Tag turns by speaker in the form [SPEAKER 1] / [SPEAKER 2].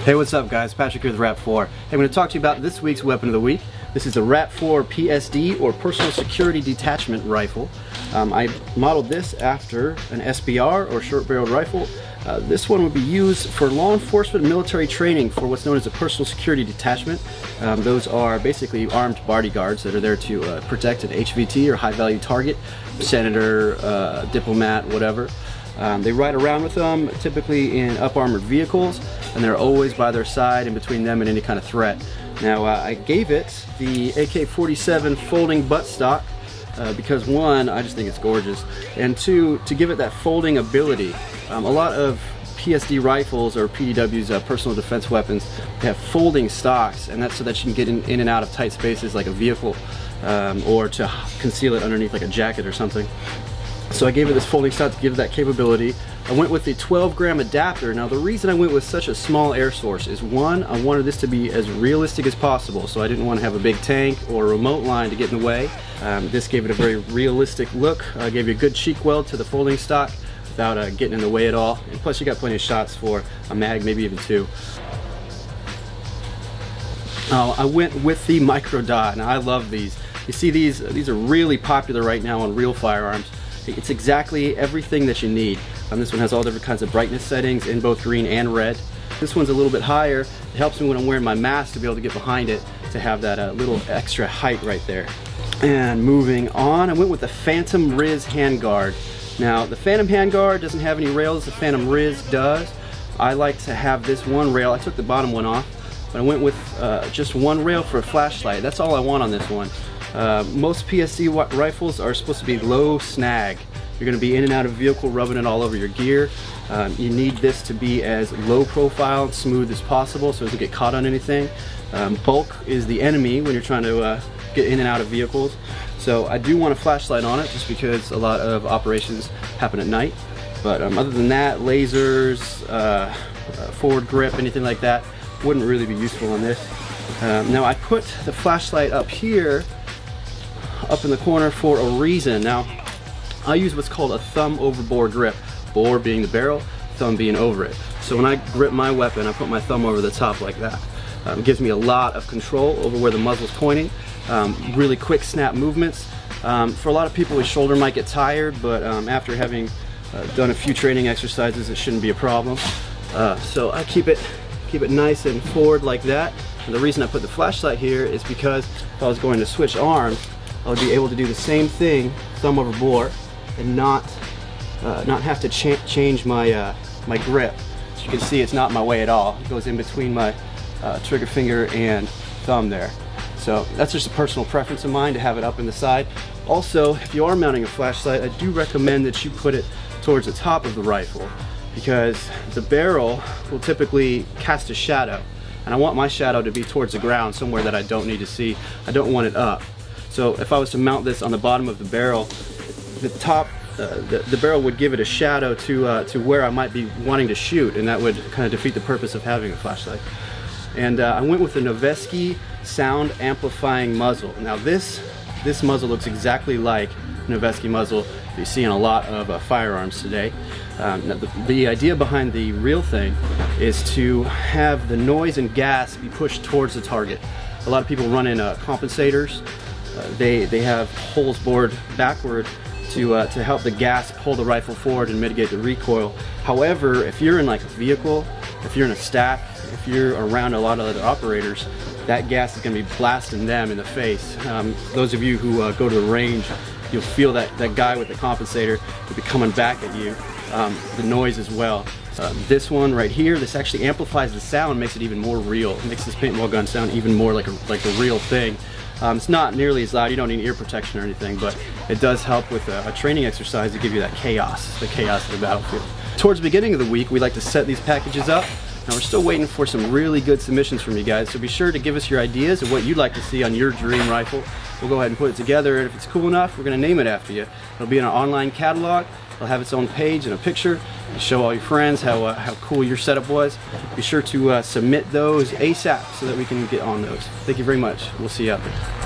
[SPEAKER 1] Hey, what's up guys? Patrick here with RAP4. Hey, I'm going to talk to you about this week's weapon of the week. This is the RAP4 PSD or Personal Security Detachment Rifle. I modeled this after an SBR or short-barreled rifle. This one would be used for law enforcement and military training for what's known as a personal security detachment. Those are basically armed bodyguards that are there to protect an HVT or high-value target, senator, diplomat, whatever. They ride around with them, typically in up-armored vehicles, and they're always by their side and between them and any kind of threat. Now, I gave it the AK-47 folding buttstock because one, I just think it's gorgeous, and two, to give it that folding ability. A lot of PSD rifles or PDWs, personal defense weapons, they have folding stocks, and that's so that you can get in and out of tight spaces like a vehicle, or to conceal it underneath like a jacket or something. So I gave it this folding stock to give it that capability. I went with the 12-gram adapter. Now the reason I went with such a small air source is one, I wanted this to be as realistic as possible, so I didn't want to have a big tank or a remote line to get in the way. This gave it a very realistic look, gave you a good cheek weld to the folding stock without getting in the way at all. And plus you got plenty of shots for a mag, maybe even two. I went with the micro dot. Now I love these. You see these are really popular right now on real firearms. It's exactly everything that you need. This one has all different kinds of brightness settings in both green and red. This one's a little bit higher. It helps me when I'm wearing my mask to be able to get behind it, to have that little extra height right there. And moving on, I went with the Phantom Riz handguard. Now the Phantom handguard doesn't have any rails, the Phantom Riz does. I like to have this one rail. I took the bottom one off, but I went with just one rail for a flashlight. That's all I want on this one. Most PSD rifles are supposed to be low snag. You're going to be in and out of vehicle, rubbing it all over your gear. You need this to be as low profile and smooth as possible so it doesn't get caught on anything. Bulk is the enemy when you're trying to get in and out of vehicles. So I do want a flashlight on it just because a lot of operations happen at night. But other than that, lasers, forward grip, anything like that wouldn't really be useful on this. Now I put the flashlight up here, up in the corner, for a reason. Now I use what's called a thumb over bore grip, bore being the barrel, thumb being over it. So when I grip my weapon, I put my thumb over the top like that. It gives me a lot of control over where the muzzle's pointing, really quick snap movements. For a lot of people, his shoulder might get tired, but after having done a few training exercises, it shouldn't be a problem. So I keep it nice and forward like that. And the reason I put the flashlight here is because if I was going to switch arms, I would be able to do the same thing, thumb over bore, and not have to change my my grip. As you can see, it's not in my way at all. It goes in between my trigger finger and thumb there. So that's just a personal preference of mine to have it up in the side. Also, if you are mounting a flashlight, I do recommend that you put it towards the top of the rifle, because the barrel will typically cast a shadow, and I want my shadow to be towards the ground, somewhere that I don't need to see. I don't want it up. So if I was to mount this on the bottom of the barrel, the top, the barrel would give it a shadow to where I might be wanting to shoot, and that would kind of defeat the purpose of having a flashlight. And I went with the Noveske sound amplifying muzzle. Now this muzzle looks exactly like Noveske muzzle you see in a lot of firearms today. Now the idea behind the real thing is to have the noise and gas be pushed towards the target. A lot of people run in compensators. They have holes bored backward to help the gas pull the rifle forward and mitigate the recoil. However, if you're in like a vehicle, if you're in a stack, if you're around a lot of other operators, that gas is going to be blasting them in the face. Those of you who go to the range, you'll feel that guy with the compensator will be coming back at you. The noise as well. This one right here, this actually amplifies the sound, makes it even more real. It makes this paintball gun sound even more like a real thing. It's not nearly as loud, you don't need ear protection or anything, but it does help with a training exercise to give you that chaos, the chaos of the battlefield. Towards the beginning of the week, we like to set these packages up. Now we're still waiting for some really good submissions from you guys, so be sure to give us your ideas of what you'd like to see on your dream rifle. We'll go ahead and put it together, and if it's cool enough, we're going to name it after you. It'll be in our online catalog. It'll have its own page and a picture and show all your friends how cool your setup was. Be sure to submit those ASAP so that we can get on those. Thank you very much. We'll see you out there.